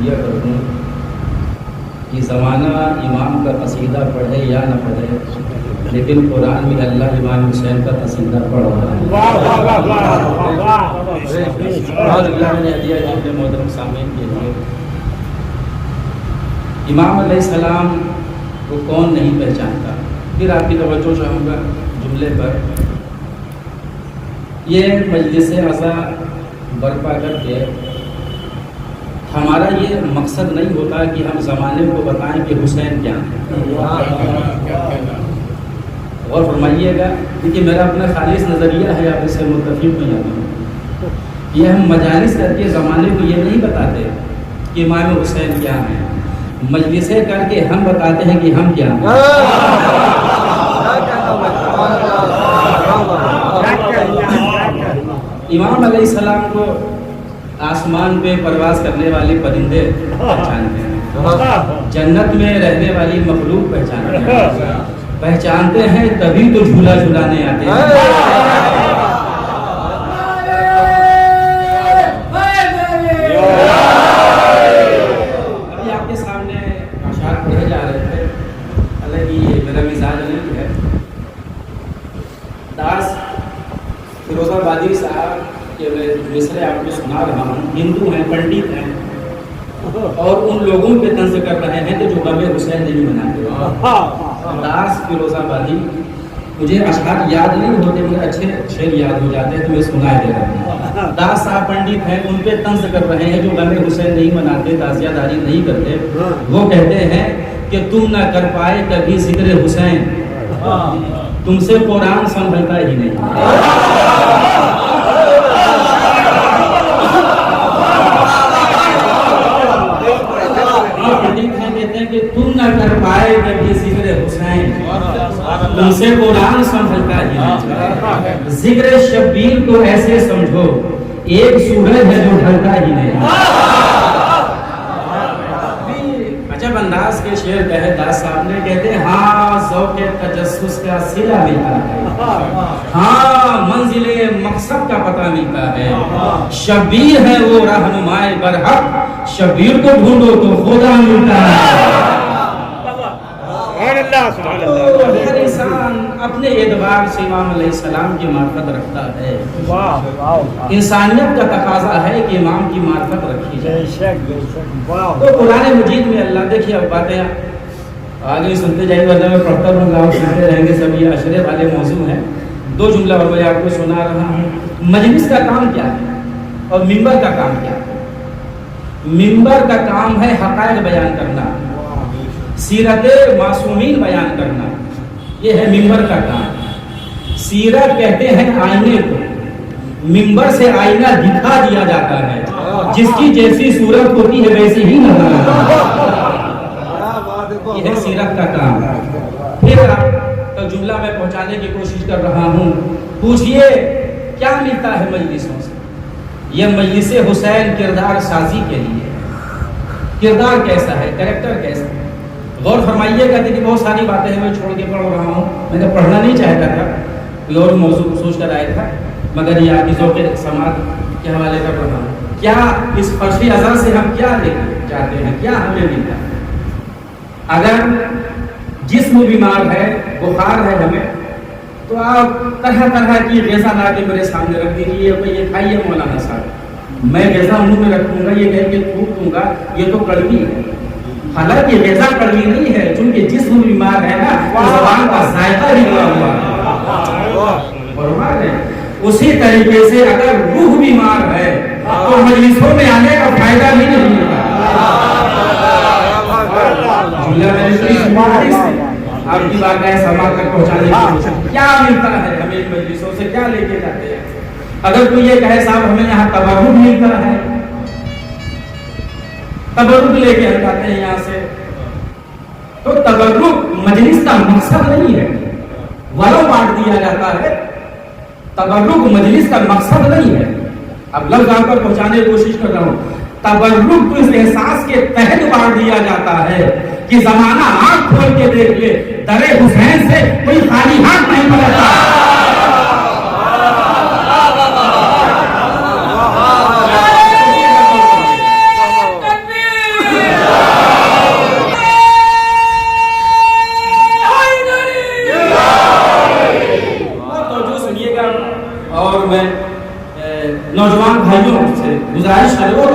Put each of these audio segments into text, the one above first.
دیا کر دوں کہ زمانہ امام کا قصیدہ پڑھے یا نہ پڑھے، لیکن قرآن میں اللہ امام حسین کا قصیدہ پڑھ رہا ہے۔ اور اللہ نے دیا اپنے محترم سامعین کے لیے، امام علیہ السلام کو کون نہیں پہچانتا۔ پھر آپ کی توجہ چاہوں گا جملے پر، یہ مجلس عزا برپا کر کے ہمارا یہ مقصد نہیں ہوتا کہ ہم زمانے کو بتائیں کہ حسین کیا ہے۔ غور فرمائیے گا، کیونکہ میرا اپنا خالص نظریہ ہے، آپ اس سے متفق ہو جاتے ہیں۔ یہ ہم مجالس کر کے زمانے کو یہ نہیں بتاتے کہ امام حسین کیا ہیں، مجلسیں کر کے ہم بتاتے ہیں کہ ہم کیا ہیں۔ امام علیہ السلام کو آسمان پہ پرواز کرنے والے پرندے پہچانتے ہیں، جنت میں رہنے والی مخلوق پہچانتے ہیں، تبھی تو جھولا جھولانے آتے ہیں۔ ابھی آپ کے سامنے اشعار پڑھے جا رہے تھے، حالانکہ یہ میرا مزاج نہیں ہے۔ داس فیروز آبادی صاحب کہ میں مصرے آپ کو سنا رہا ہوں، ہندو ہیں، پنڈت ہیں، اور ان لوگوں پہ طنز کر رہے ہیں کہ جو غم حسین نہیں مناتے۔ داس فیروز آبادی، مجھے اشعار یاد نہیں ہوتے، مجھے اچھے شعر یاد ہو جاتے ہیں تو میں سنا دے رہا ہوں۔ داس صاحب پنڈت ہیں، ان پہ طنز کر رہے ہیں جو غم حسین نہیں مناتے، تعزیہ داری نہیں کرتے۔ وہ کہتے ہیں کہ تم نہ کر پائے کبھی ذکر حسین، تم سے قرآن سنبھلتا ہی نہیں۔ کہ تم نہ کر پائے کبھی ذکر حسین، تم سے قرآن سنبھلتا ہی نہیں۔ ذکر شبیر کو ایسے سمجھو ایک سورج ہے جو ڈھلتا ہی نہیں۔ عجب انداز کے شعر کہے داس صاحب نے، کہتے ہیں ہاں ذوق تجسس کا صلہ ملتا ہے، ہاں منزل مقصد کا پتہ ملتا ہے، شبیر ہے وہ رہنمائے برحق، شبیر کو ڈھونڈو تو خدا ملتا ہے۔ تو ہر انسان اپنے اعتبار سے امام علیہ السلام کی معرفت رکھتا ہے۔ انسانیت کا تقاضا ہے کہ امام کی معرفت رکھی جائے۔ تو قرآن مجید میں اللہ، دیکھیے اب باتیں آگے سنتے جائیے، ورنہ میں پڑھتا رہوں گا، سنتے رہیں گے، سب یہ عشرے والے موضوع ہیں۔ دو جملہ اور میں آپ کو سنا رہا ہوں۔ مجلس کا کام کیا ہے اور ممبر کا کام کیا ہے؟ ممبر کا کام ہے حقائق بیان کرنا، سیرت معصومین بیان کرنا، یہ ہے ممبر کا کام۔ سیرت کہتے ہیں آئینے کو، ممبر سے آئینہ دکھا دیا جاتا ہے، جس کی جیسی صورت ہوتی ہے ویسی ہی نظر آتا ہے، یہ ہے سیرت کا کام۔ پھر آپ کا جملہ میں پہنچانے کی کوشش کر رہا ہوں، پوچھئے کیا ملتا ہے مجلسوں سے؟ یہ مجلس حسین کردار سازی کے لیے، کردار کیسا ہے، کریکٹر کیسا ہے، غور فرمائیے گا۔ دیکھیے بہت ساری باتیں ہیں، میں چھوڑ کے پڑھ رہا ہوں، میں نے پڑھنا نہیں چاہتا تھا، کوئی اور موضوع سوچ کر آیا تھا، مگر یہ آپ کی ذوق سماعت کے حوالے کر رہا ہوں۔ کیا اس فرشی اذان سے ہم کیا لینا چاہتے ہیں، کیا ہمیں ملتا ہے؟ اگر جسم بیمار ہے، بخار ہے ہمیں، تو آپ طرح طرح کی غذا لا کے میرے سامنے رکھ دیجیے، یہ کھائیے مولانا صاحب، میں غذا منہ میں رکھوں گا، یہ کہہ کے تھوک دوں گا، یہ تو کڑوی ہے۔ حالانکہ غذا کڑوی نہیں ہے، چونکہ جسم بیمار ہے نا، زبان کا ذائقہ بھی ہوا ہوا ہے۔ اسی طریقے سے اگر روح بیمار ہے تو مجلسوں میں آنے کا فائدہ بھی نہیں ملتا۔ آپ کی بارگاہ سما کر پہنچانے کی کوشش، کیا ملتا ہے ہمیں ان مجلسوں سے، کیا لے کے جاتے ہیں؟ اگر کوئی یہ کہے صاحب ہمیں یہاں تبرک ملتا ہے، تبرک لے کے ہٹاتے ہیں یہاں سے، تو تبرک مجلس کا مقصد نہیں ہے، ولو بانٹ دیا جاتا ہے، تبرک مجلس کا مقصد نہیں ہے۔ اب لفظ آپ پر پہنچانے کی کوشش کر رہا ہوں، تبرک تو اس احساس کے تحت بانٹ دیا جاتا ہے کہ زمانہ آنکھ کھول کے دیکھ لے، در حسین سے کوئی خالی ہاتھ نہیں پلٹتا۔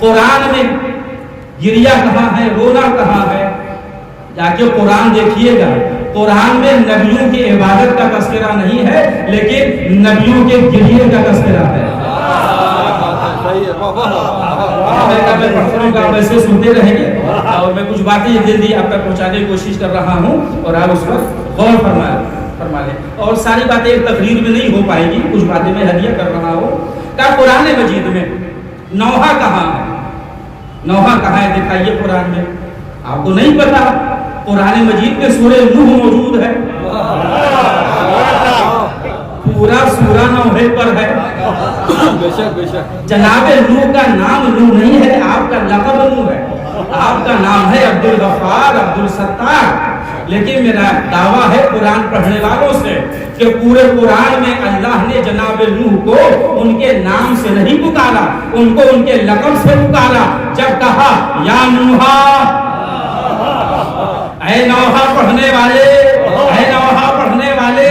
قرآن میں گریا کہاں ہے، رونا کہاں ہے؟ جا کے قرآن دیکھیے گا، قرآن میں نبیوں کی عبادت کا تذکرہ نہیں ہے، لیکن نبیوں کے گریے کا تذکرہ ہے۔ میں پڑھتا ہوں کہ آپ ایسے سنتے رہیں گے، اور میں کچھ باتیں جلدی آپ تک پہنچانے کی کوشش کر رہا ہوں، اور آپ اس پر غور فرما لیں۔ اور ساری باتیں ایک تقریر میں نہیں ہو پائے گی، کچھ باتیں میں ہدیہ کر رہا ہوں۔ کہ قرآن مجید میں نوحہ کہاں ہے؟ نوحہ کہاں ہے دکھائیے قرآن میں۔ آپ کو نہیں پتا قرآن مجید میں سورہ نوح موجود ہے، پورا سورہ نوح پر ہے۔ جناب نوح کا نام نوح نہیں ہے، آپ کا لقب نوح ہے، آپ کا نام ہے عبد الغفار، عبد الستار۔ لیکن میرا دعویٰ ہے قرآن پڑھنے والوں سے کہ پورے قرآن میں اللہ نے جناب نوح کو ان کے نام سے نہیں پکارا، ان کو ان کے لقب سے پکارا۔ جب کہا یا نوحا، اے نوحا پڑھنے والے، اے نوحا پڑھنے والے،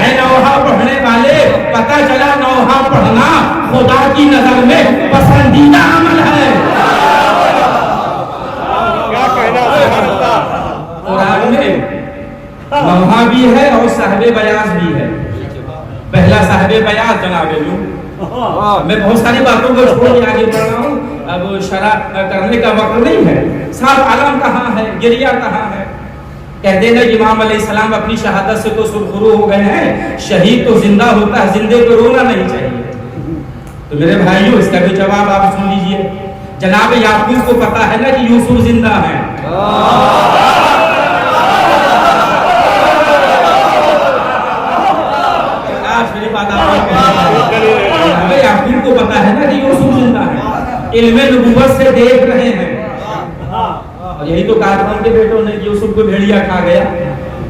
اے نوحا پڑھنے والے، پتہ چلا نوحا پڑھنا خدا کی نظر میں پسندیدہ عمل ہے۔ قرآن میں نوحا بھی ہے اور صاحب بیاض بھی ہے۔ پہلا صاحب بیاض جناب نوح۔ میں بہت ساری باتوں کو چھوڑ کے آگے بڑھ رہا ہوں، اب شرح کرنے کا وقت نہیں ہے۔ صاحب عالم کہاں ہے، گریہ کہاں ہے؟ کہتے ہیں کہ امام علیہ السلام اپنی شہادت سے تو سرخرو ہو گئے ہیں، شہید تو زندہ ہوتا ہے، زندے کو رونا نہیں چاہیے۔ تو میرے بھائیوں اس کا بھی جواب آپ سن لیجئے۔ جناب یعقوب کو پتا ہے نا کہ یوسف زندہ ہے، یعقوب کو پتا ہے نا کہ یوسف زندہ ہے، علم نبوت سے دیکھ رہے ہیں۔ اور یہی تو کہا تھا ان کے بیٹوں نے کہ یوسف کو بھیڑیا کھا گیا۔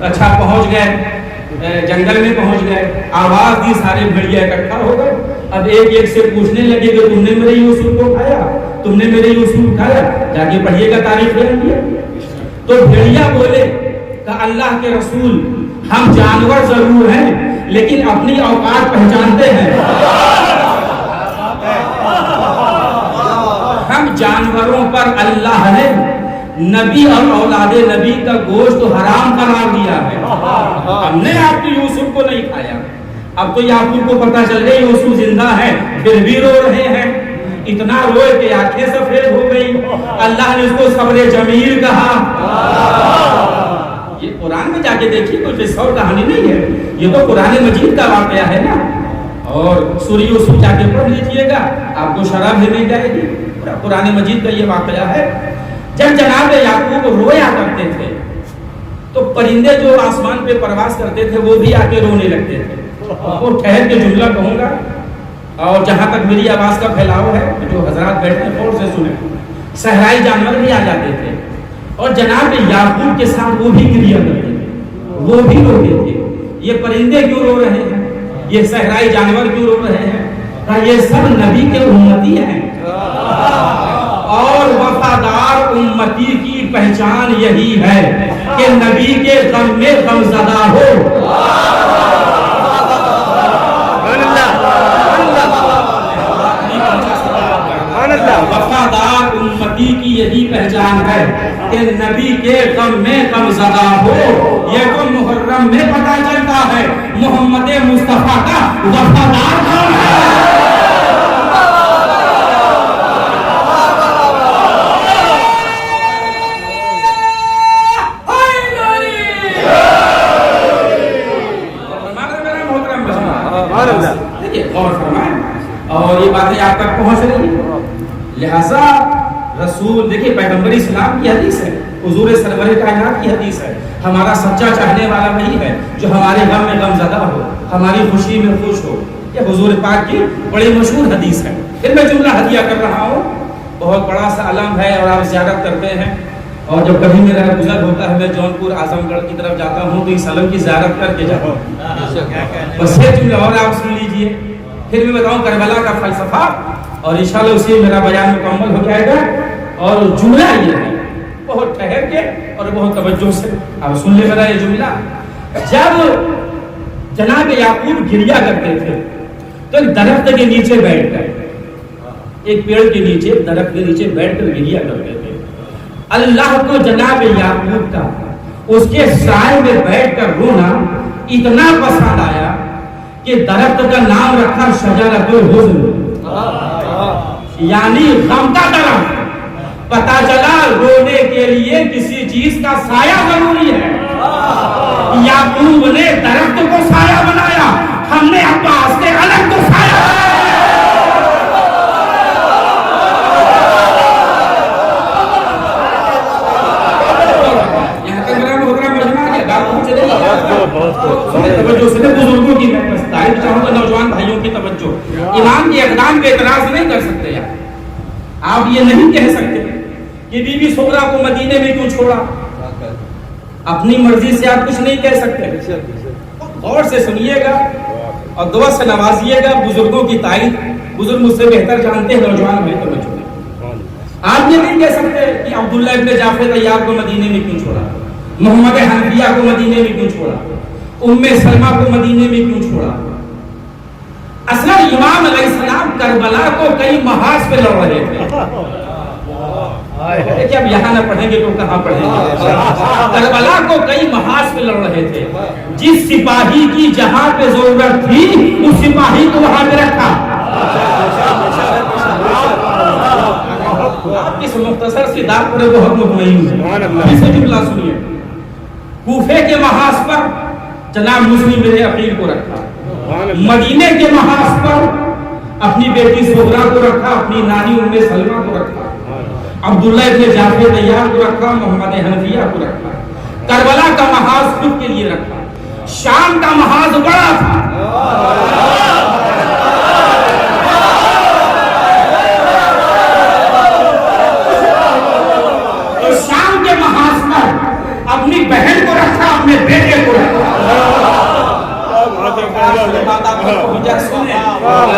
اچھا پہنچ گئے، جنگل میں پہنچ گئے، آواز دی، سارے بھیڑیا اکٹھا ہو گئے۔ اب ایک ایک سے پوچھنے لگے کہ تم نے میرے یوسف کو کھایا، تم نے میرے یوسف کو کھایا؟ جا کے پڑھیے گا تاریخ میں۔ تو بھیڑیا بولے کہ اللہ کے رسول، ہم جانور ضرور ہیں لیکن اپنی اوقات پہچانتے ہیں۔ ہم جانوروں پر اللہ نے نبی اور اولاد نبی کا گوشت حرام قرار دیا ہے، ہم نے آپ کے یوسف کو نہیں کھایا۔ اب تو یعقوب کو پتا چل گیا یوسف زندہ ہے، پھر بھی رو رہے ہیں۔ اتنا روئے کہ آنکھیں سفید ہو گئی۔ اللہ نے اس کو صبر جمیل کہا۔ یہ قرآن میں جا کے دیکھیے، کوئی قصہ اور کہانی نہیں ہے، یہ تو قرآن مجید کا واقعہ ہے نا۔ اور سورہ یوسف جا کے پڑھ لیجیے گا، آپ کو شرح بھی مل جائے گی، قرآن مجید کا یہ واقعہ ہے۔ جب جناب یعقوب رویا کرتے تھے تو پرندے جو آسمان پہ پرواز کرتے تھے وہ بھی آ کے رونے لگتے تھے۔ اور ٹھہر کے جملہ کہوں گا، اور جہاں تک میری آواز کا پھیلاؤ ہے، جو حضرات بیٹھے ہیں فور سے سنیں، صحرائی جانور بھی آ جاتے تھے اور جناب یعقوب کے ساتھ وہ بھی گریہ کرتے تھے، وہ بھی روتے تھے۔ یہ پرندے کیوں رو رہے ہیں، یہ صحرائی جانور کیوں رو رہے ہیں؟ یہ سب نبی کے امتی ہیں، اور وفادار امتی کی پہچان یہی ہے کہ نبی کے غم میں غم زدہ ہو۔ وفادار امتی کی یہی پہچان ہے کہ نبی کے غم میں غم زدہ ہو۔ یہ تو محرم میں پتہ چلتا ہے محمد مصطفیٰ کا وفادار کون ہے۔ اور یہ باتیں آپ تک پہنچ رہی ہیں، لہذا رسول دیکھیں پیغمبر اسلام کی حدیث ہے، حضور سرور کائنات کی حدیث ہے، ہمارا سچا چاہنے والا وہی ہے جو ہمارے غم میں غم زدہ ہو، ہماری خوشی میں خوش ہو۔ یہ حضور پاک کی بڑی مشہور حدیث ہے۔ پھر میں جملہ ہدیہ کر رہا ہوں، بہت بڑا سا علم ہے اور آپ زیارت کرتے ہیں، اور جب کبھی میرا گزر ہوتا ہے میں جونپور اعظم گڑھ کی طرف جاتا ہوں تو اس علم کی زیارت کر کے جاتا ہوں۔ بس یہ جملہ اور آپ سن لیجئے، پھر بھی بتاؤں کربلا کا فلسفہ، اور انشاءاللہ اسی میرا بیان مکمل ہو جائے گا۔ اور جملہ یہ ہے، بہت ٹھہر کے اور بہت توجہ سے آپ سن لے میرا یہ جملہ۔ جب جناب یعقوب گریہ کرتے تھے تو ایک درخت کے نیچے بیٹھ گئے، ایک پیڑ کے نیچے, درخت کے نیچے بیٹھ کر گریا کرتے تھے. اللہ کو جناب یعقوب کا اس کے سائے میں بیٹھ کر رونا اتنا پسند آیا کہ درخت کا نام رکھا شجرۃ الحزن, یعنی غم کا درخت. پتا چلا رونے کے لیے کسی چیز کا سایہ ضروری ہے. یعقوب نے درخت کو سایہ بنایا, ہم نے عباس کے علم کو سایہ بنایا. بزرگوں کی تعریف چاہوں گا, نوجوان بھائیوں کی توجہ. امام کے اقدام پہ اعتراض نہیں کر سکتے یار. آپ یہ نہیں کہہ سکتے کہ بی بی سغرا کو مدینے میں کیوں چھوڑا. اپنی مرضی سے آپ کچھ نہیں کہہ سکتے. غور سے سنیے گا اور دعا سے نوازیے گا. بزرگوں کی تعریف بزرگ مجھ سے بہتر جانتے ہیں, نوجوان بھائی توجہ. آپ یہ نہیں کہہ سکتے کہ عبداللہ ابن جعفر طیار کو مدینے میں کیوں چھوڑا, محمد حنفیہ کو مدینے میں کیوں چھوڑا, ام سلمہ کو مدینے میں کیوں چھوڑا. اصلا امام علیہ السلام کربلا کو کئی محاذ پہ لڑ رہے تھے. کہ اب یہاں نہ پڑھیں گے تو کہاں پڑھیں گے. کربلا کو کئی محاذ پہ لڑ رہے تھے. جس سپاہی کی جہاں پہ ضرورت تھی اس سپاہی کو وہاں پہ رکھا. آپ اس مختصر سی دار پر بہت مطمئن ہیں. اسے جملہ سنیے. کوفے کے محاذ پر جناب مسلم بن عقیل کو رکھا. مدینے کے محاذ پر اپنی بیٹی سغرا کو رکھا, اپنی نانی ام سلمہ کو رکھا, عبداللہ ابن جعفر طیار کو رکھا, محمد حنفیہ کو رکھا. کربلا کا محاذ خود کے لیے رکھا. شام کا محاذ بڑا تھا. تو شام کے محاذ پر اپنی بہن کو رکھا, اپنے بیٹے کو رکھا.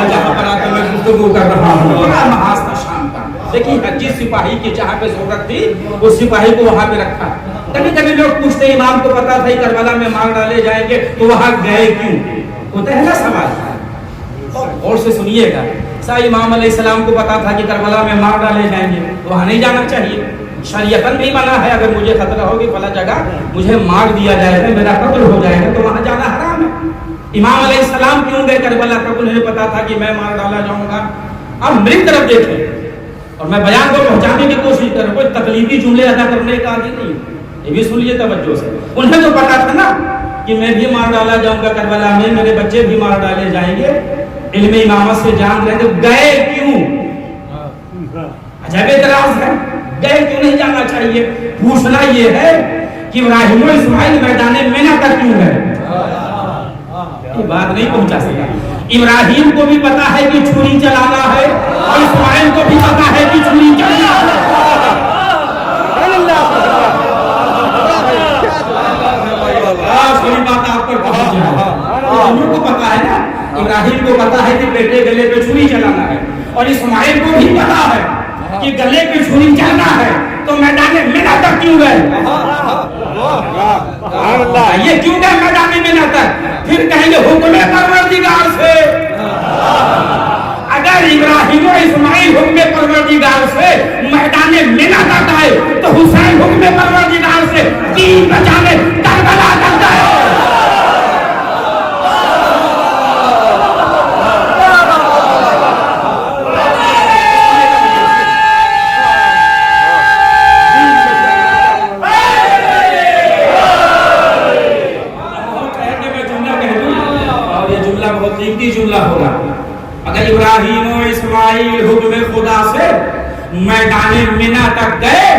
جہاں پر آ کر میں گفتگو کر رہا ہوں, بڑا محاذ تھا شام کا. دیکھیے جس سپاہی کی جہاں پہ ضرورت تھی اس سپاہی کو وہاں پہ رکھا. کبھی کبھی لوگ پوچھتے ہیں امام کو پتا تھا کربلا میں مار ڈالے جائیں گے تو وہاں گئے کیوں. ہوتا ہے نا سوال. اور سے سنیے گا. امام علیہ السلام کو پتا تھا کہ کربلا میں مار ڈالے جائیں گے تو وہاں نہیں جانا چاہیے. شریعتاً بھی منع ہے, اگر مجھے خطرہ ہوگی فلاں جگہ مجھے مار دیا جائے گا, میرا قتل ہو جائے گا, تو وہاں جانا حرام ہے. امام علیہ السلام کیوں گئے کربلا تک؟ انہیں پتا تھا کہ میں مار ڈالا جاؤں گا. اب میری طرف دیکھیں اور میں بیان کو پہنچانے کی کوشش کروں. کوئی تکلیفی جملے ادا کرنے کا عادی نہیں, یہ بھی سن لیجیے توجہ سے. انہیں تو پتا تھا نا کہ میں بھی مار ڈالا جاؤں گا کربلا میں, میرے بچے بھی مار ڈالے جائیں گے. علم امامت سے جان رہے تھے. گئے کیوں؟ عجب اعتراض ہے. گئے کیوں نہیں جانا چاہیے؟ پوچھنا یہ ہے کہ ابراہیم و اسماعیل میدان مینا تک کیوں گئے. یہ بات نہیں پہنچا سکا. ابراہیم کو بھی پتا ہے کہ چھری چلانا ہے اور اسماعیل کو بھی پتا ہے کہ چھری چلانا ہے. بات آپ پر پہنچ جائے. کو پتا ہے نا, ابراہیم کو پتا ہے کہ بیٹے گلے پہ چھری چلانا ہے اور اسماعیل کو بھی پتا ہے کہ گلے پہ چھری چلنا ہے, تو میدان مینا تک کیوں گئے؟ یہ کیوں گئے میدان مینا تک؟ پھر کہیں گے حکم پروردگار سے. اگر ابراہیم و اسماعیل حکم پروردگار سے میدان مینا تک آئے تو حسین حکم پروردگار سے دین بچانے کربلا تک آئے. جملہ ہوگا. اگر ابراہیم و اسماعیل حکم خدا سے میدان مینا تک گئے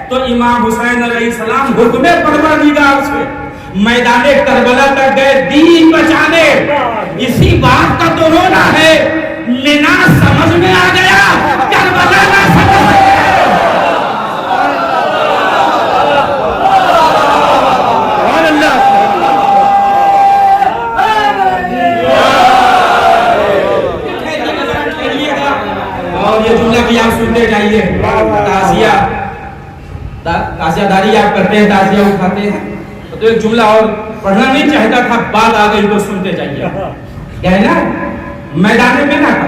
تو امام حسین علیہ السلام حکم پروردگار سے میدان کربلا تک گئے دین بچانے. اسی بات کا تو رونا ہے. مینا سمجھ میں آ گیا, کربلا نہ سمجھ میں. سنتے جائیے. تعزیہ داری آپ کرتے ہیں, تعزیہ اٹھاتے ہیں, تو ایک جملہ اور پڑھنا نہیں چاہتا تھا, بات آ گئی تو سنتے جائیے. کہنا میدان میں نہ تھا.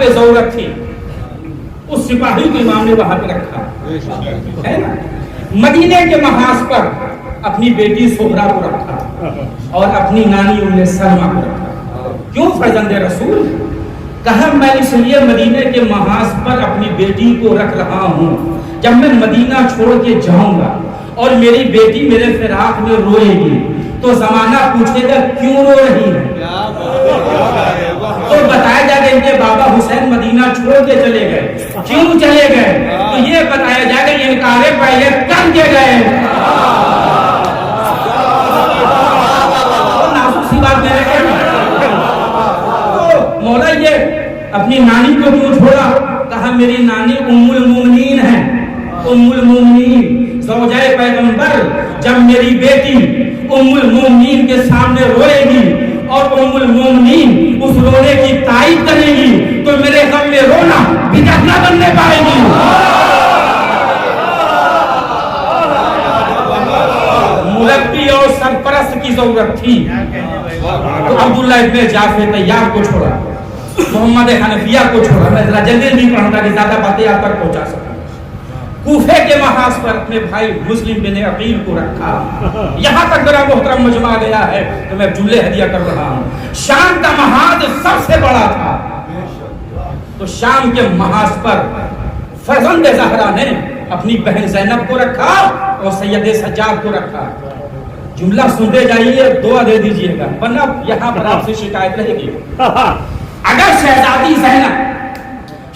پہ ضرورت تھی اس سپاہی کو امام نے وہاں پہ رکھا ہے نا. مدینے کے محاذ پر اپنی بیٹی سغرا کو رکھا اور اپنی نانی ام سلمہ کو رکھا. کیوں فرزند رسول؟ کہا میں اس لیے مدینے کے محاذ پر اپنی بیٹی کو رکھ رہا ہوں، جب میں مدینہ چھوڑ کے جاؤں گا اور میری بیٹی میرے فراق میں روئے گی تو زمانہ پوچھے گا کیوں رو رہی ہے، تو بتایا جائے گا ان کے بابا حسین مدینہ چھوڑ کے چلے گئے. کیوں چلے گئے؟ تو یہ بتایا جائے گا انکار پہلے کر کے گئے. نازک سی بات میں مولا یہ اپنی نانی کو کیوں چھوڑا؟ کہا میری نانی ام المومنین ہے. ام المومنین زوجہ پیغمبر جب میری بیٹی ام المومنین کے سامنے روئے گی اور ام المومنین اس رونے کی تائید کرے گی تو میرے غم میں رونا بدعت نہ بننے پائے گی. مربی اور سرپرست کی ضرورت تھی تو عبداللہ ابن جعفر طیار کو چھوڑا، محمد حنفیہ کو چھوڑا. میں ذرا جلدی نہیں پڑھوں گا کہ زیادہ باتیں آپ تک پہنچا سکوں. کوفے کے محاذ پر اپنے بھائی مسلم بن عقیل کو رکھا. یہاں تک میرا محترم مجمع گیا ہے کہ میں جملے ہدیہ کر رہا ہوں. شام کا محاذ سب سے بڑا تھا تو شام کے محاذ پر فرزند زہرا نے اپنی بہن زینب کو رکھا اور سید سجاد کو رکھا. جملہ سنتے جائیے، دعا دے دیجئے گا ورنہ یہاں پر آپ سے شکایت رہے گی. اگر شہزادی زینب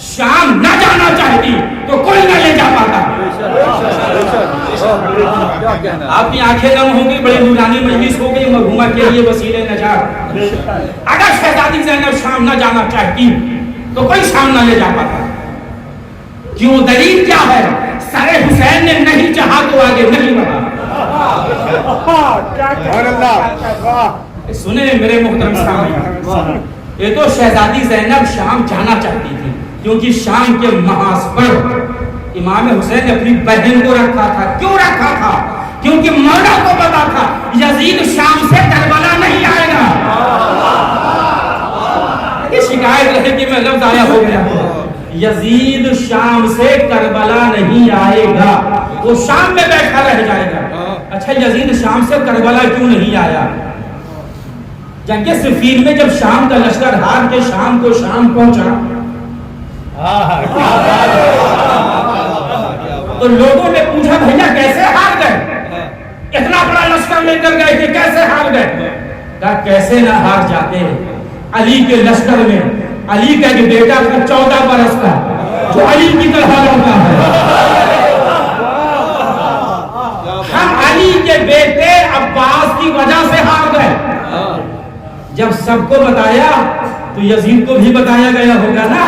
شام نہ جانا چاہتی تو کوئی نہ لے جا پاتا. آپ کی آنکھیں نم ہوں گی، بڑی نورانی مجلس ہو گئی مرحومہ کے لیے وسیلے نجات. اگر شہزادی زینب شام نہ جانا چاہتی تو کوئی شام نہ لے جا پاتا. کیوں؟ دلیل کیا ہے؟ سر حسین نے نہیں چاہا تو آگے نہیں بڑھا. سنیں میرے محترم سامعین، یہ تو شہزادی زینب شام جانا چاہتی تھی کیونکہ شام کے محاذ پر امام حسین نے اپنی بہن کو رکھا تھا. کیوں رکھا تھا؟ کیونکہ مولا کو پتا تھا یزید شام سے کربلا نہیں آئے گا. یہ شکایت رہے کہ میں لفظ آیا ہو گیا. یزید شام سے کربلا نہیں آئے گا، وہ شام میں بیٹھا رہ جائے گا. اچھا یزید شام سے کربلا کیوں نہیں آیا؟ جنگ صفین میں جب شام کا لشکر ہار کے شام کو شام پہنچا تو لوگوں نے پوچھا بھیا کیسے ہار گئے؟ اتنا بڑا لشکر لے کر گئے کہ کیسے ہار گئے؟ کہا کیسے نہ ہار جاتے. علی کے لشکر میں علی کا ایک بیٹا تھا 14 برس کا جو علی کی طرح لڑتا ہے. ہم علی کے بیٹے عباس کی وجہ سے ہار گئے. جب سب کو بتایا تو یزید کو بھی بتایا گیا ہوگا نا.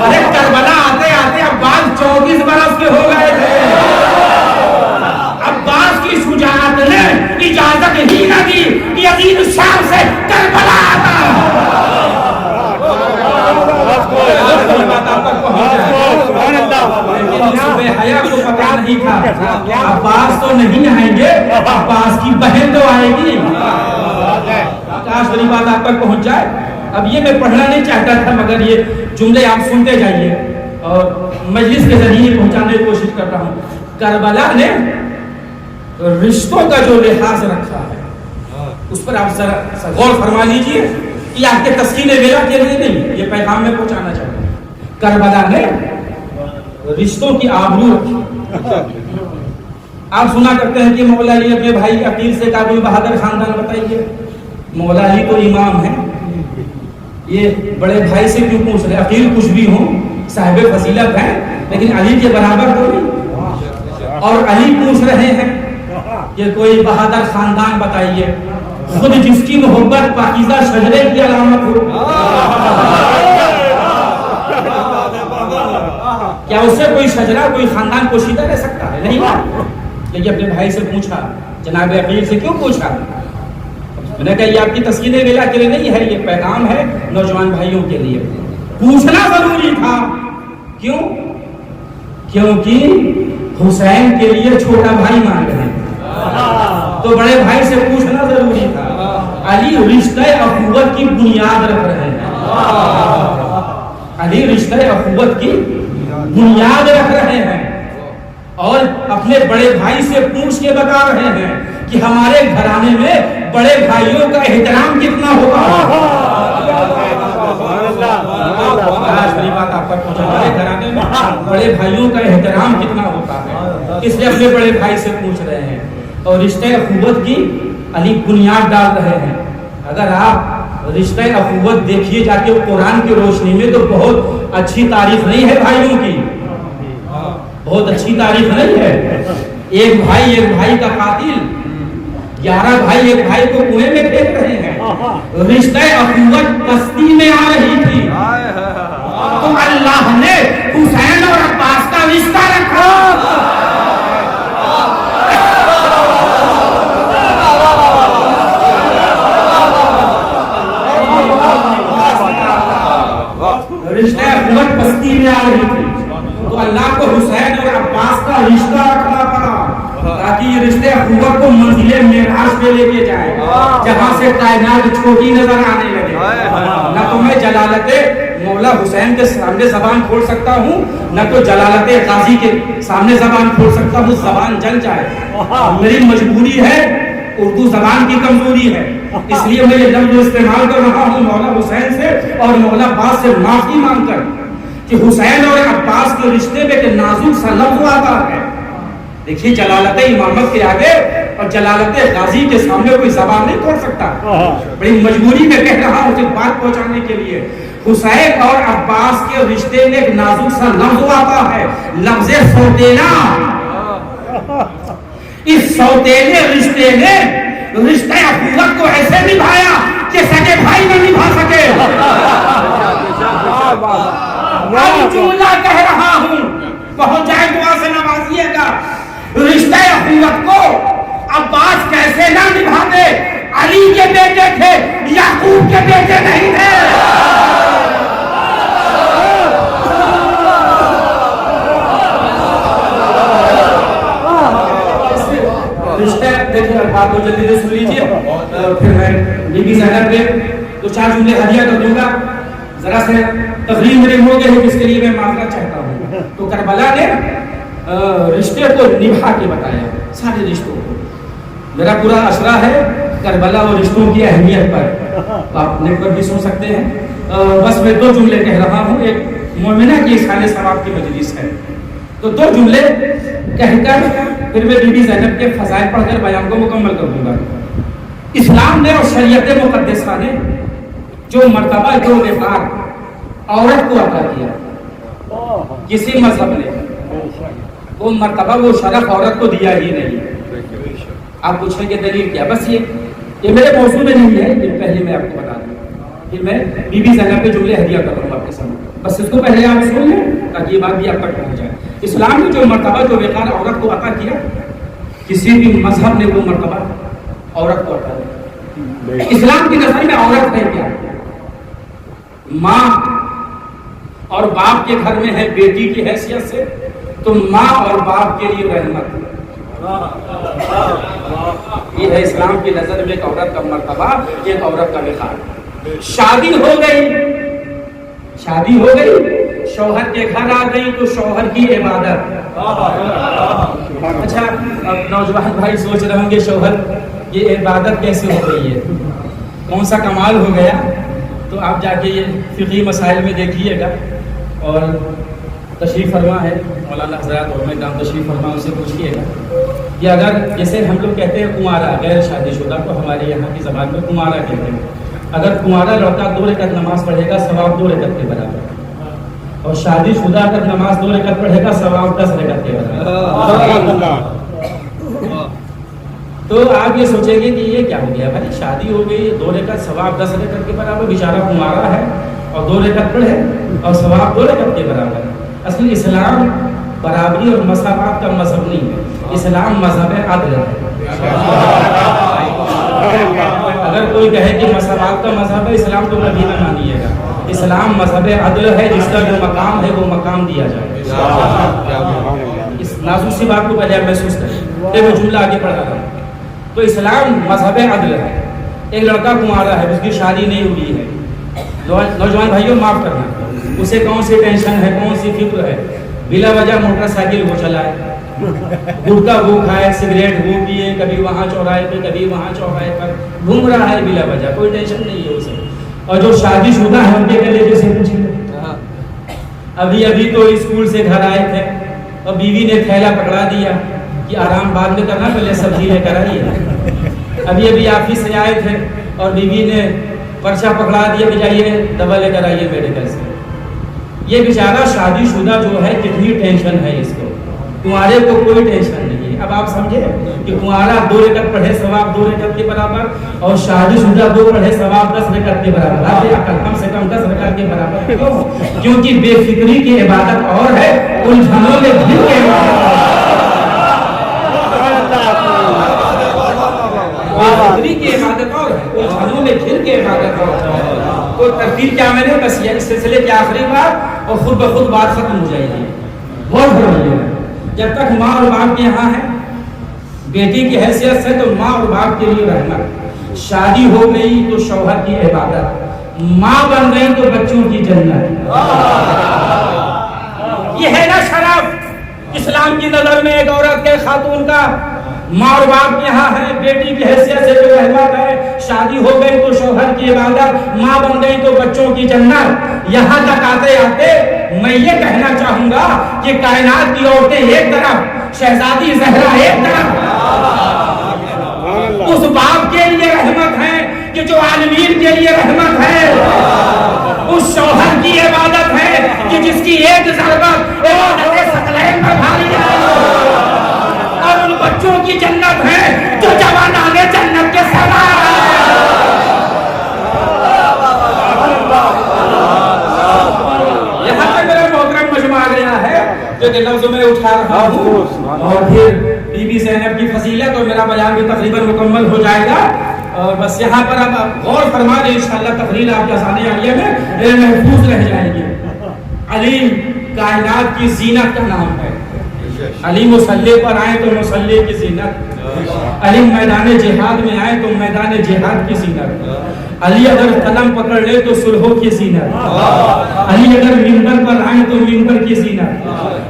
ارے کربلا آتے آتے عباس 34 برس کے ہو گئے تھے. عباس کی شجاعت نے اجازت ہی نہ دی کہ یزید شام سے کربلا آتا. حیا کو پتا نہیں تھا عباس تو نہیں آئیں گے، عباس کی بہن تو آئے گی. کاش میری بات آپ تک پہنچ جائے. اب یہ میں پڑھنا نہیں چاہتا تھا مگر یہ جملے آپ سنتے جائیے اور مجلس کے ذریعے پہنچانے کی کوشش کر رہا ہوں. کربلا نے رشتوں کا جو لحاظ رکھا ہے اس پر آپ ذرا غور فرما لیجئے. یہ آپ کے تسکین ویلا کے لیے نہیں، یہ پیغام میں پہنچانا چاہتا ہوں. کربلا نے رشتوں کی آبرو رکھی. آپ سنا کرتے ہیں کہ مولا علی اپنے بھائی عقیل سے کہا کوئی بہادر خاندان بتائیے. مولا علی تو امام ہے، یہ بڑے بھائی سے کیوں پوچھ رہے؟ عقیل کچھ بھی ہوں صاحب فضیلت ہیں لیکن علی کے برابر تو نہیں. اور علی پوچھ رہے ہیں کہ کوئی بہادر خاندان بتائیے. خود جس کی محبت پاکیزہ شجرے کی علامت ہو، کیا اسے کوئی شجرہ کوئی خاندان پوشیدہ رہ سکتا ہے؟ نہیں. لیکن اپنے بھائی سے پوچھا، جناب عقیل سے کیوں پوچھا؟ میں نے کہا یہ آپ کی تسکین ویلا کے لیے نہیں ہے، یہ پیغام ہے نوجوان بھائیوں کے لیے. پوچھنا ضروری تھا. کیوں؟ کیونکہ حسین کے لیے چھوٹا بھائی مانگ رہے ہیں تو بڑے بھائی سے پوچھنا ضروری تھا. علی رشتہ اخوت کی بنیاد رکھ رہے ہیں. علی رشتہ اخوت کی بنیاد رکھ رہے ہیں اور اپنے بڑے بھائی سے پوچھ کے بتا رہے ہیں کہ ہمارے گھرانے میں بڑے بھائیوں کا احترام کتنا ہوگا. بڑی بات آپ پر پہنچا. ہمارے گھرانے میں بڑے بھائیوں کا احترام کتنا ہوتا ہے, اس لیے اپنے بڑے بھائی سے پوچھ رہے ہیں اور رشتہ اخوت کی علی بنیاد ڈال رہے ہیں. اگر آپ رشتہ اخوت دیکھیے جا کے قرآن کی روشنی میں تو بہت اچھی تعریف نہیں ہے بھائیوں کی, بہت اچھی تعریف نہیں ہے. ایک بھائی کا قاتل, 11 بھائی ایک بھائی کو کنویں میں پھینک رہے ہیں. رشتہ اخوت بستی میں آ رہی تھی تو اللہ نے حسین اور عباس کا رشتہ رکھا. رشتہ اخوت بستی میں آ رہی تھی تو اللہ کو حسین اور عباس کا رشتہ رکھنا پڑا تاکہ یہ رشتے اخوت کو منزل معراج پہ لے کے جائے, جہاں سے کائنات چھوٹی نظر آنے لگے. نہ تو میں جلالت مولا حسین کے سامنے زبان کھول سکتا ہوں, نہ تو جلالت غازی کے سامنے زبان کھول سکتا ہوں, زبان جل جائے. میری مجبوری ہے, اردو زبان کی کمزوری ہے, اس لیے میں یہ لفظ استعمال کر رہا ہوں مولا حسین سے اور مولا عباس سے معافی مانگ کر کہ حسین اور عباس کے رشتے میں ایک نازک سا لفظ آتا ہے. دیکھیے جلالت امامت کے آگے اور جلالت غازی کے سامنے کوئی زبان نہیں کھول سکتا. بڑی مجبوری میں کہہ رہا ہوں اسے بات پہنچانے کے لیے. حسین اور عباس کے رشتے میں ایک نازک سا لفظ آتا ہے, لفظ سوتیلا. اس سوتیلے رشتے نے رشتہ اخوت کو ایسے نبھایا کہ سگے بھائی نہ نبھا سکے. جملہ کہہ رہا ہوں, پہنچ جائے دعا سے نوازیے گا. رشتہ اخوت کو عباس کیسے نہ نبھاتے, علی کے بیٹے تھے, یعقوب کے بیٹے نہیں تھے. رشتہ دیکھیں بات کو جلدی سے سن لیجیے, پھر میں بی بی زینب پہ دو چار جملے ہدیہ کر دوں گا. ذرا سے تقریر میرے ہو گئے جس کے لیے میں معذرت چاہتا ہوں. تو کربلا نے رشتے کو نبھا کے بتایا, سارے رشتوں کو. میرا پورا اشرا ہے کربلا اور رشتوں کی اہمیت پر, آپ نیٹ پر بھی سن سکتے ہیں. بس میں 2 جملے کہہ رہا ہوں, ایک مومنہ کی احسان ثواب کی مجلس ہے تو 2 جملے کہہ کر پھر میں بی بی زینب کے فضائل پڑھ کر بیان کو مکمل کر دوں گا. اسلام نے اور شریعت مقدسہ نے جو مرتبہ جو وقار عورت کو عطا کیا, کسی مذہب نے وہ مرتبہ وہ شرف عورت کو دیا ہی نہیں. آپ پوچھیں گے دلیل کیا؟ بس یہ میرے موضوع میں نہیں ہے, یہ پہلے میں آپ کو بتا دوں. پھر میں بی بی زینب پہ جملے ہدیہ کر رہا ہوں آپ کے سامنے, بس اس کو پہلے آپ سن لیں تاکہ یہ بات بھی آپ تک پہنچ جائے. اسلام نے جو مرتبہ جو وقار عورت کو عطا کیا, کسی بھی مذہب نے وہ مرتبہ عورت کو عطا کیا. اسلام کی نظر میں عورت ہے کیا؟ ماں اور باپ کے گھر میں ہے بیٹی کی حیثیت سے, تو ماں اور باپ کے لیے رحمت. یہ ہے اسلام کی نظر میں ایک عورت کا مرتبہ, ایک عورت کا وقار. شادی ہو گئی, شوہر کے گھر آ گئی تو شوہر کی عبادت. اچھا اب نوجوان بھائی سوچ رہے ہوں گے شوہر یہ عبادت کیسے ہو گئی ہے, کون سا کمال ہو گیا؟ تو آپ جا کے یہ فقہی مسائل میں دیکھیے گا. اور تشریف فرما ہے مولانا حضرات اور میں کام تشریف فرما, ان سے پوچھیے گا کہ اگر جیسے ہم لوگ کہتے ہیں کنوارا, غیر شادی شدہ کو ہمارے یہاں کی زبان میں کنوارا کہتے ہیں. اگر کنوارا لڑکا 2 رکعت نماز پڑھے گا ثواب 2 رکعت کے برابر, اور شادی شدہ اگر نماز 2 رکعت پڑھے گا ثواب 10 رکعت کے برابر. تو آپ یہ سوچیں گے کہ یہ کیا ہو گیا بھائی, شادی ہو گئی 2 رکعت ثواب 10 رکعت کے برابر, بیچارہ کنوارا ہے اور 2 رکعت پڑھے اور ثواب 2 رکعت کے برابر. اصل اسلام برابری اور مساوات کا مذہب نہیں ہے, اسلام مذہب عدل ہے. اگر کوئی کہے کہ مساوات کا مذہب ہے اسلام, تو کبھی نہ مانیے گا. اسلام مذہب عدل ہے, جس کا جو مقام ہے وہ مقام دیا جائے. اس نازک سی بات کو پہلے آپ محسوس کریں. میں جملہ آگے پڑھ رہا ہوں. تو اسلام مذہب عدل ہے. ایک لڑکا کنوارا ہے, اس کی شادی نہیں ہوئی ہے. نوجوان بھائیوں معاف کرنا, اسے کون سی ٹینشن ہے, کون سی فکر ہے؟ بلا وجہ موٹر سائیکل وہ چلائے, گٹکا وہ کھائے, سگریٹ وہ پیے, کبھی وہاں چوراہے پہ کبھی وہاں چوراہے پر گھوم رہا ہے بلا وجہ, کوئی ٹینشن نہیں ہے اسے. اور جو شادی شدہ ہے ان کے کلیجے سے پوچھیں, ابھی تو اسکول سے گھر آئے تھے اور بیوی نے تھیلا پکڑا دیا کہ آرام بعد میں کرنا, پہلے سبزی لے کر آئیے. ابھی آفس سے آئے تھے اور بیوی نے پرچہ پکڑا دیا کہ جائیے دوا لے کر آئیے میڈیکل سے. یہ بیچارہ شادی شدہ جو ہے کتنی ٹینشن ہے اس کو, کنوارے کو کوئی ٹینشن نہیں ہے. اب آپ سمجھے کہ کنوارا 2 رکعت پڑھے ثواب 2 رکعت کے برابر, اور شادی شدہ 2 پڑھے ثواب 10 رکعت کے برابر. آپ کم سے کم 10 رکعت کے برابر. کیوں؟ کیونکہ بے فکری کی عبادت اور ہے, الجھنوں میں گھر کے فکری کی عبادت اور ہے, الجھنوں میں گھر کے عبادت اور ہے. تو ترتیب کیا میں نے بس یہ اس سلسلے کی آخری بات, اور خود بخود بات ختم ہو جائے گی. بہت بڑھیا, جب تک ماں اور باپ کے یہاں ہے بیٹی کی حیثیت سے تو ماں اور باپ کے لیے رحمت, شادی ہو گئی تو شوہر کی عبادت, ماں بن گئی تو بچوں کی جنت. یہ ہے نا شرف اسلام کی نظر میں ایک عورت کے, خاتون کا. ماں اور باپ یہاں ہے, بیٹی کی حیثیت سے جو رحمت ہے, شادی ہو گئی تو شوہر کی عبادت, ماں بن گئی تو بچوں کی جنت. یہاں تک آتے آتے میں یہ کہنا چاہوں گا کہ کائنات کی عورتیں ایک طرف, شہزادی زہرا ایک طرف, اس باپ کے لیے رحمت ہے کہ جو عالمین کے لیے رحمت ہے, اس شوہر کی عبادت ہے کہ جس کی ایک ضربت ثقلین پر بھاری ہے, اور ان بچوں کی جنت ہے جو جوانان جنت کے سردار ہیں. یہاں تک میرا محترم مجمع آ گیا ہے جو کہ لفظ میں اٹھا رہا ہوں, اور پھر بی بی زینب کی فضیلت اور میرا بیان بھی تقریباً مکمل ہو جائے گا. اور بس یہاں پر اب غور فرما دیں, انشاءاللہ تقریر آپ کے ثانیہ عالیہ میں محفوظ رہ جائے گی. علی کائنات کی زینت کا نام ہے. علی مصلی پر آئے تو مصلی کی زینت, علی میدان جہاد میں آئے تو میدان جہاد کی زینت, علی اگر قلم پکڑ لے تو صلحوں کی زینت, علی اگر منبر پر آئے تو منبر کی زینت,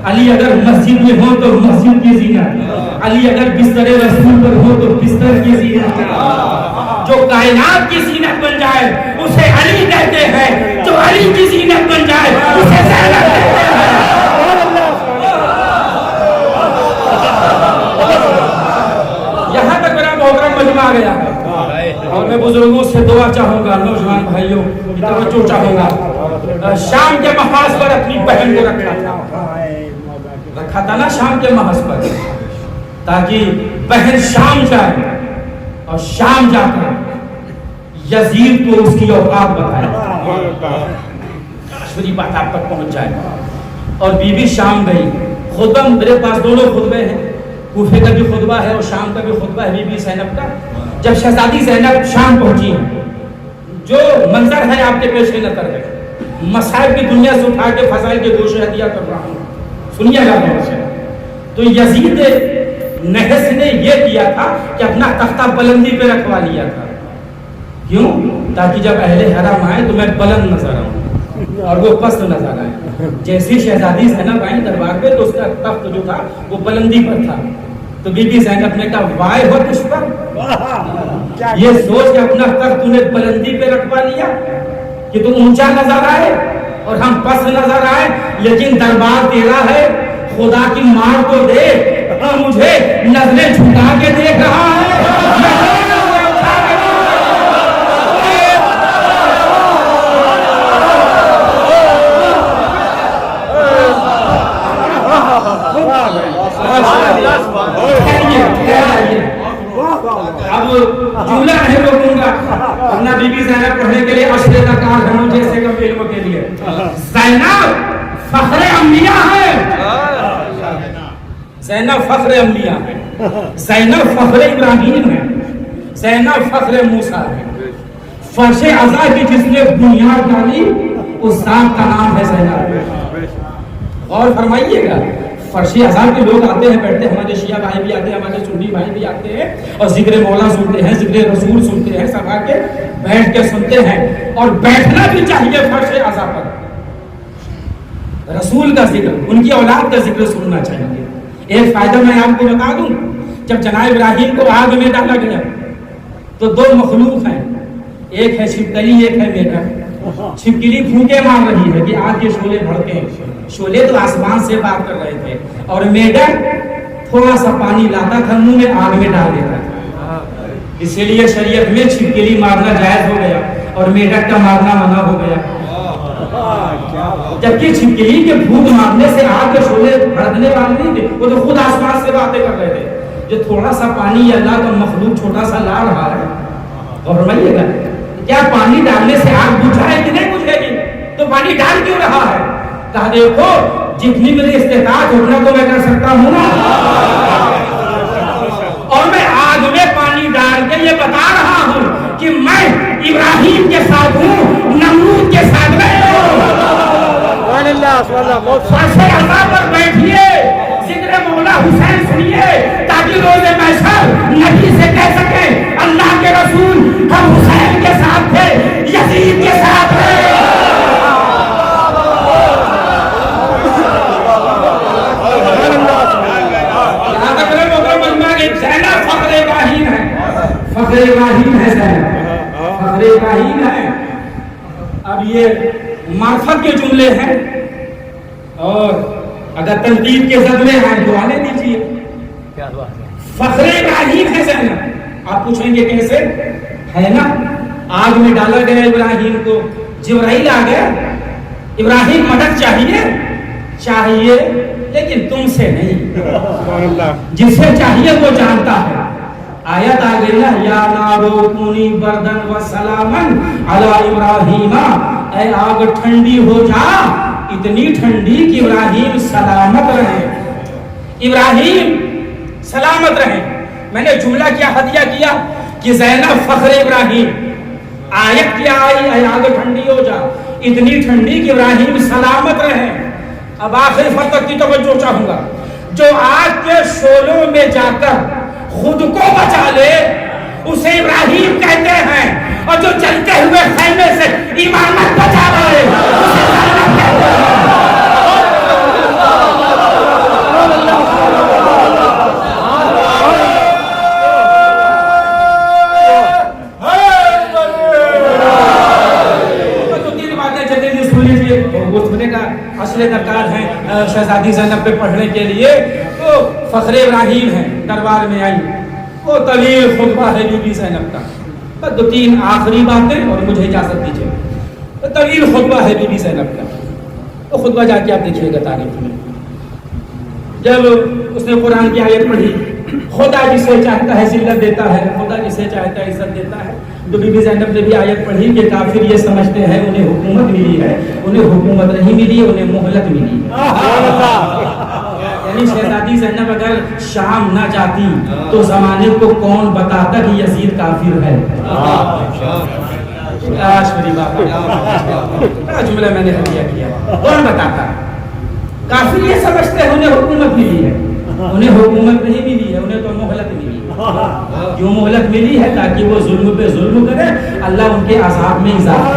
علی اگر مسجد میں ہو تو مسجد کی زینت, علی اگر بستر رسول پر ہو تو بستر کی زینت. جو کائنات کی زینت بن جائے اسے علی کہتے ہیں, جو علی کی زینت بن جائے اسے زینب کہتے ہیں. یہاں تک میرا محترم مجمع آ گیا ہے, اور میں بزرگوں سے دعا چاہوں گا, نوجوان بھائیوں کی توجہ چاہوں گا. شام کے محاذ پر اپنی بہن کو رکھا تھا نا, شام کے محاذ پر, تاکہ بہن شام جائے اور شام جا کر یزید کو اس کی اوقات بتائے, کاشوری بات آپ تک پہنچ جائے. اور بی بی شام گئی. خطبہ میرے پاس دونوں خطبے ہیں, کوفے کا بھی خطبہ ہے اور شام کا بھی خطبہ ہے بی بی زینب کا. جب شہزادی زینب شام پہنچی, جو منظر ہے آپ کے پیش نظر ہے, مصائب کی دنیا سے اٹھا کے فضائل کے گوشے ہدیہ کر رہا ہوں, سنیے گا غور سے. تو یزید نحس نے یہ کیا تھا کہ اپنا تختہ بلندی پہ رکھوا لیا تھا. کیوں؟ تاکہ جب اہل حرم آئے تو میں بلند نظر آؤں اور وہ پست نظر آئے. جیسی شہزادی زینب آئی دربار پہ تو اس کا تخت جو تھا وہ بلندی پر تھا. تو بی بی زینب نے کہا وائے ہو تجھ پر, یہ سوچ کہ اپنا تخت تو نے بلندی پہ رکھوا لیا کہ تو اونچا نظر آئے اور ہم پست نظر آئے, لیکن دربار تیرا ہے, خدا کی مار کو دیکھ, مجھے نظریں جھکا کے دیکھ رہا ہے. اب جملہ نہیں روکوں گا ورنہ بی بی زینب پڑھنے کے لیے اشرے کا کار ہم جیسے کم علم کے لیے. زینب فخر انبیاء ہے, زینب فخر انبیاء ہے, زینب فخر ابراہیم ہے, زینب فخر موسیٰ ہے. فرش عزا کی جس نے بنیاد ڈالی اس ذات کا نام ہے زینب. غور فرمائیے گا, فرش عزا کے لوگ آتے ہیں بیٹھتے ہیں, ہمارے شیعہ بھائی بھی آتے ہیں, ہمارے سنی بھائی بھی آتے ہیں, اور ذکر مولا سنتے ہیں, ذکر رسول سنتے ہیں, سب آ کے بیٹھ کے سنتے ہیں, اور بیٹھنا بھی چاہیے فرش عزا پر. رسول کا ذکر، ان کی اولاد کا ذکر سننا چاہیے. ایک فائدہ میں آپ کو بتا دوں، جب جناب ابراہیم کو آگ میں ڈالا گیا تو دو مخلوق ہیں، ایک ہے چھپکلی، ایک ہے میڈک. چھپکلی پھونکے مار رہی ہے کہ آگ کے شعلے بھڑکے، شعلے تو آسمان سے بات کر رہے تھے، اور میڈک تھوڑا سا پانی لاتا تھا منہ میں، آگ میں ڈال دیتا تھا. اسی لیے شریعت میں چھپکلی مارنا جائز ہو گیا اور میڈک کا مارنا منع ہو گیا. جبکہ چھپکلی کے پھونک مارنے سے آگ کے شعلے بھڑکنے والے نہیں تھے، وہ تو خود آسمان سے باتیں کر رہے تھے. جو تھوڑا سا پانی اللہ کا مخلوق چھوٹا سا لا رہا ہے، اور فرمائیے گا کیا پانی ڈالنے سے آگ بجھائے کہ نہیں بجھے گی؟ تو پانی ڈال کیوں رہا ہے؟ کہا دیکھو جتنی میری استطاعت اتنا تو میں کر سکتا ہوں نا، اور میں آگ میں پانی ڈال کے یہ بتا رہا ہوں کہ میں ابراہیم کے ساتھ ہوں، نمرود کے ساتھ نہیں ہوں. فرش عطا پر بیٹھیے، ذکر مولا حسین سنیے، تاکہ روز محشر نبی سے کہہ سکیں اللہ کے رسول ہم حسین کے ساتھ تھے، یزید کے ساتھ تھے. زینب فخر ابراہیم ہے، فخر ابراہیم ہے زینب، فخر ابراہیم ہے. اب یہ معرفت کے جملے ہیں، اور اگر تنقید کے صدمے ہیں تو آنے دیجیے. فخر ابراہیم ہے زینب. آپ پوچھیں گے کیسے؟ ہے نا آگ میں ڈالا گیا ابراہیم کو، جبرائیل آ گیا، ابراہیم مدد چاہیے چاہیے لیکن تم سے نہیں، جسے چاہیے وہ جانتا ہے. آیت آ گئی نا، یا نارو کونی بردن و سلامن علی ابراہیم، اے آگ ٹھنڈی ہو جا، اتنی ٹھنڈی کہ ابراہیم سلامت رہے، ابراہیم سلامت رہے. میں نے جملہ کیا ہدیہ کیا کہ زینب فخر ابراہیم. آیت کیا آئی، اے آگ ٹھنڈی ہو جا، اتنی ٹھنڈی کہ ابراہیم سلامت رہے. اب آخری فرق کی توجہ چاہوں گا، جو آگ کے شعلوں میں جا کر خود کو بچا لے اسے ابراہیم کہتے ہیں، اور جو چلتے ہوئے خیمے سے امامت بچا لے اسے زینب کہتے ہیں. اصل درکار ہیں شہزادی زینب پہ پڑھنے کے لیے، تو فخر ابراہیم ہیں، دربار میں آئی، وہ طویل خطبہ ہے بی بی زینب کا. بس دو تین آخری باتیں اور مجھے اجازت دیجیے. طویل خطبہ ہے بی بی زینب کا. وہ خطبہ جا کے آپ دیکھیے گا تاریخ میں. جب اس نے قرآن کی آیت پڑھی، خدا جسے چاہتا ہے ذلت دیتا ہے، خدا جسے چاہتا ہے عزت دیتا ہے، تو بی بی زینب نے بھی آیت پڑھی کہ کافر یہ سمجھتے ہیں انہیں حکومت ملی ہے، انہیں حکومت نہیں ملی، انہیں مہلت ملی. یعنی شہزادی زینب اگر شام نہ جاتی تو زمانے کو کون بتاتا کہ یزید کافر ہے. جملہ میں نے ہدیہ کیا، کون بتاتا؟ کافر یہ سمجھتے ہیں انہیں حکومت ملی ہے، انہیں حکومت نہیں ملی ہے، انہیں تو مہلت ملی. کیوں مہلت ملی ہے؟ تاکہ وہ ظلم پہ ظلم کرے، اللہ ان کے عذاب میں اضافہ.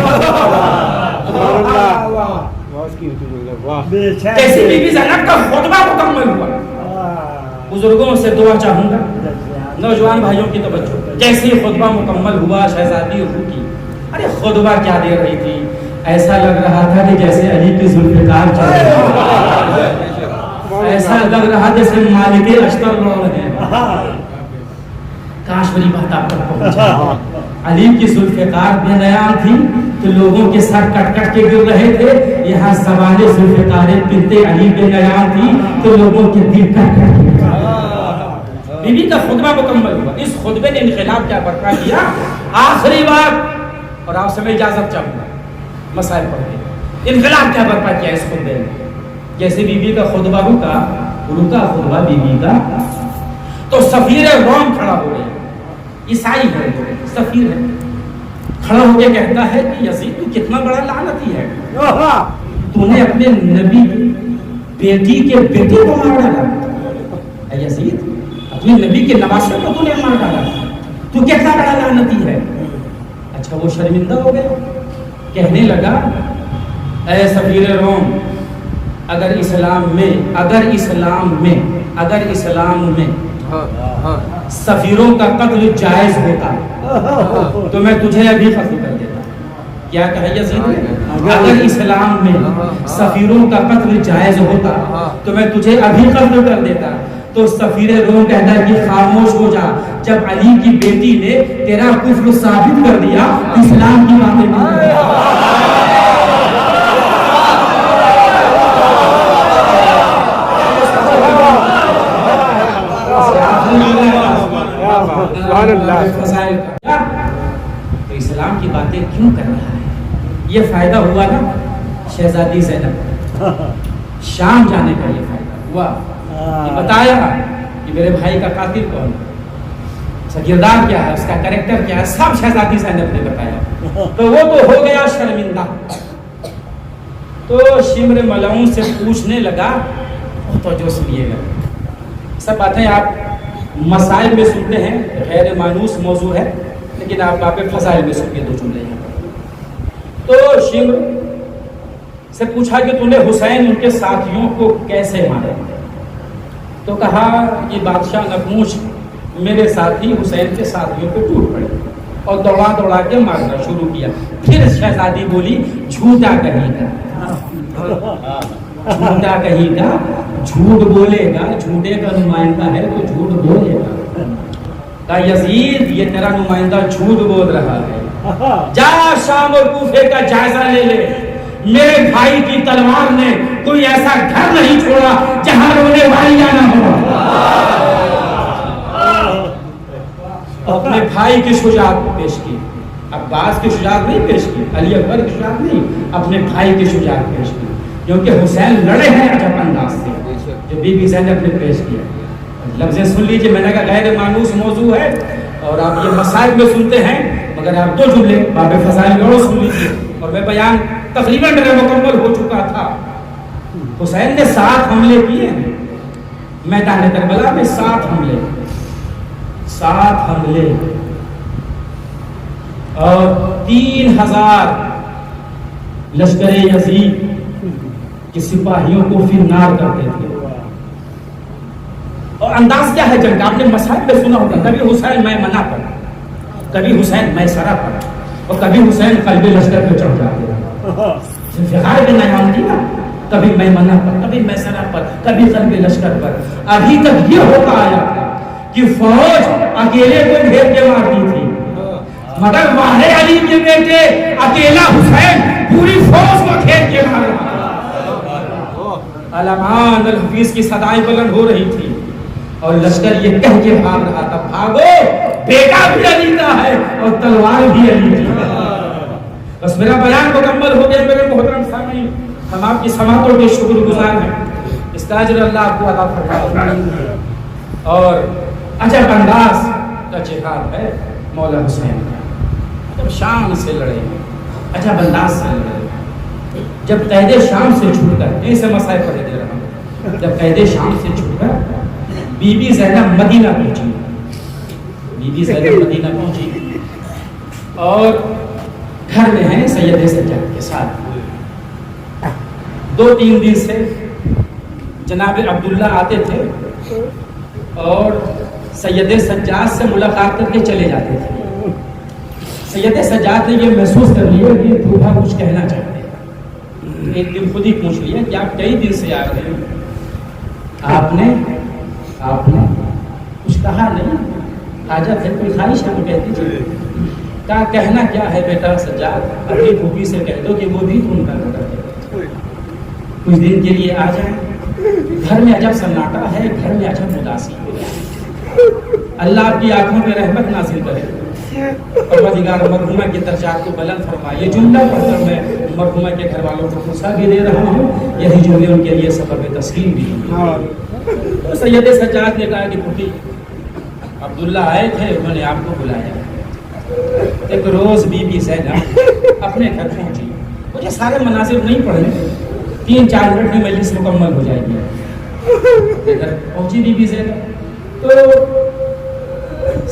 جیسے بی بی زینب کا خطبہ مکمل ہوا، بزرگوں سے دعا چاہوں گا، نوجوان بھائیوں کی توجہ. جیسے ہی خطبہ مکمل ہوا شہزادی رکی. ارے خطبہ کیا دے رہی تھی، ایسا لگ رہا تھا کہ جیسے علی کی ذوالفقار چل رہا ہے، ایسا لگ رہا جیسے مالک اشتر لوگ ہیں. کاش میری بات آپ تک پہنچا. علی کی ذوالفقار بے نیام تھی تو لوگوں کے سر کٹ کٹ کے گر رہے تھے. یہاں زبان ذوالفقار بنت علی بے نیام تھی تو لوگوں کے دل کٹ کٹ کے گر رہے تھے. بی بی کا خطبہ مکمل ہوا. اس خطبے نے انقلاب کیا برپا کیا؟ آخری بات، اور آپ سے میں اجازت چاہوں گا مسائل پڑھ کے. انقلاب کیا برپا کیا اس خطبے نے؟ جیسے بی بی کا خطبہ رکا خطبہ بی بی کا، تو سفیر روم کھڑا ہو گیا. عیسائی ہے، سفیر ہے، کھڑا ہو کے کہتا ہے کہ یزید تو کتنا بڑا لعنتی ہے، تو نے اپنے نبی بیٹی کے بیٹے کو مار ڈالا. اے یزید، اپنے نبی کے نواسے کو تو نے مار ڈالا، تو کتنا بڑا لعنتی ہے. اچھا وہ شرمندہ ہو گیا، کہنے لگا اے سفیر روم، اگر اسلام میں سفیروں کا قتل جائز ہوتا تو میں تجھے ابھی قتل کر دیتا. کیا کہا یزید نے؟ اگر اسلام میں سفیروں کا قتل جائز ہوتا تو میں تجھے ابھی قتل کر دیتا. تو سفیر روم کہتا ہے کہ خاموش ہو جا، جب علی کی بیٹی نے تیرا کفر ثابت کر دیا اسلام کی باتیں نہیں. تو اسلام کی باتیں کیوں کر رہا ہے؟ یہ فائدہ ہوا نا شہزادی زینب، شام جانے کا یہ فائدہ ہوا. یہ بتایا کہ میرے بھائی کا قاتل کون ہے، اس کا کردار کیا ہے، اس کا کریکٹر کیا ہے، سب شہزادی زینب نے بتایا. تو وہ تو ہو گیا شرمندہ. تو شمر ملعون سے پوچھنے لگا، تو جو سنیے گا سب باتیں آپ مسائل میں سنتے ہیں، غیر مانوس موضوع ہے، لیکن آپ فضائل میں سن کے دو جملے ہیں. تو شمر سے پوچھا کہ تو نے حسین ان کے ساتھیوں کو کیسے مارا؟ تو کہا کہ بادشاہ نقوش میرے ساتھی حسین کے ساتھیوں پہ ٹوٹ پڑے اور دوڑا دوڑا کے مارنا شروع کیا. پھر شہزادی بولی جھوٹا کہیں گا، جھوٹا کہیں گا، جھوٹ بولے گا، جھوٹے کا نمائندہ ہے تو جھوٹ بولے گا. کہا یزید یہ تیرا نمائندہ جھوٹ بول رہا ہے، جا شام اور کوفے کا جائزہ لے لے. میرے بھائی کی تلوار نے کوئی ایسا گھر نہیں چھوڑا جہاں رونے والیاں نہ ہو. اپنے بھائی کی شجاعت پیش کی، عباس کی شجاعت نہیں پیش کی، علی اکبر کی شجاعت نہیں، اپنے بھائی کی شجاعت پیش کی. کیونکہ حسین لڑے ہیں عجب انداز سے جو بی بی زینب نے پیش کیا. لفظیں سن لیجئے، میں نے کہا غیر مانوس موضوع ہے اور آپ یہ مسائل میں سنتے ہیں، مگر آپ دو جملے باب فضائل میں سن لیجئے. اور میں بیان تقریباً میرا مکمل ہو چکا تھا. حسین نے 7 حملے کیے ہیں میدان کربلا میں، 7 حملے اور 3000 لشکر یزید کے سپاہیوں کو پھر نار کرتے تھے. اور انداز کیا ہے جنگ کا؟ آپ نے مسائل میں سنا ہوگا، کبھی حسین میں منع پڑا، کبھی حسین میں سرا پڑا، اور کبھی حسین قلب لشکر پہ چڑھ جاتے. فخار بن نعمان تھی نا، کبھی میں منع پر، کبھی میں سرا پر، کبھی قلب لشکر پر. ابھی تک یہ ہوتا آیا کہ فوج اکیلے کو گھیر کے مارتی تھی، مگر واحد علی کے بیٹے اکیلا حسین پوری فوج کو گھیر کے مار رہا. علمان الحفیظ کی صدائیں بلند ہو رہی تھی اور لشکر یہ کہہ کے بھاگ رہا تھا، بھاگو بیٹا بھی علی کا ہے اور تلوار بھی علی کی ہے. بس میرا بیان مکمل ہو گیا میرے محترم سامعین. ہم آپ کی سماعتوں کے شکر گزار ہیں، اس کا اجر اللہ آپ کو عطا فرمائے. اور عجب انداز کا جہاد ہے مولا حسین کا. جب شام سے لڑے، عجب انداز سے لڑے. جب قید شام سے چھوٹ کر، ایسے مسائل پڑھے دے رہا ہوں، جب قید شام سے چھوٹ کر بی بی زینب مدینہ پہنچی، بی بی زینب مدینہ پہنچی اور گھر میں ہیں سید سجاد کے ساتھ. 2-3 دن سے جناب عبداللہ آتے تھے اور سید سجاد سے ملاقات کر کے چلے جاتے تھے. سید سجاد نے یہ محسوس کر لیا کہ پھوپھا کچھ کہنا چاہتے ہیں. ایک دن خود ہی پوچھ لیا کہ آپ کئی دن سے آ رہے ہیں، آپ نے کچھ کہا نہیں، حاجت ہے کوئی خواہش ہے تو کہتی تھی. کہا کہنا کیا ہے بیٹا سجاد، اپنی پھوپھی سے کہہ دو کہ وہ بھی تم کا کرتے کچھ دن کے لیے آ جائیں. گھر میں عجب سناٹا ہے، گھر میں عجب اداسی ہے. اللہ آپ کی آنکھوں پہ رحمت نازل کرے، پروردگار مرحومہ کی درجات کو بلند فرمائے. یہ جملہ پڑھ کر میں مرحومہ کے گھر والوں کو غصہ بھی دے رہا ہوں، یہی جملے ان کے لیے سبب تسکین بھی. تو سید سجاد نے کہا کہ پھوپھی عبداللہ آئے تھے، انہوں نے آپ کو بلایا. ایک روز بی بی زینب اپنے گھر پہنچی. مجھے سارے مناظر نہیں پڑھنے، 3-4 منٹ میں مجلس مکمل ہو جائے گی. گھر پہنچی بی بی زینب تو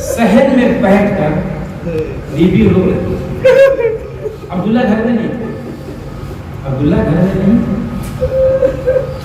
صحن میں بیٹھ کر بی بی رو رہی. عبداللہ گھر میں نہیں تھے، عبداللہ گھر میں نہیں تھے.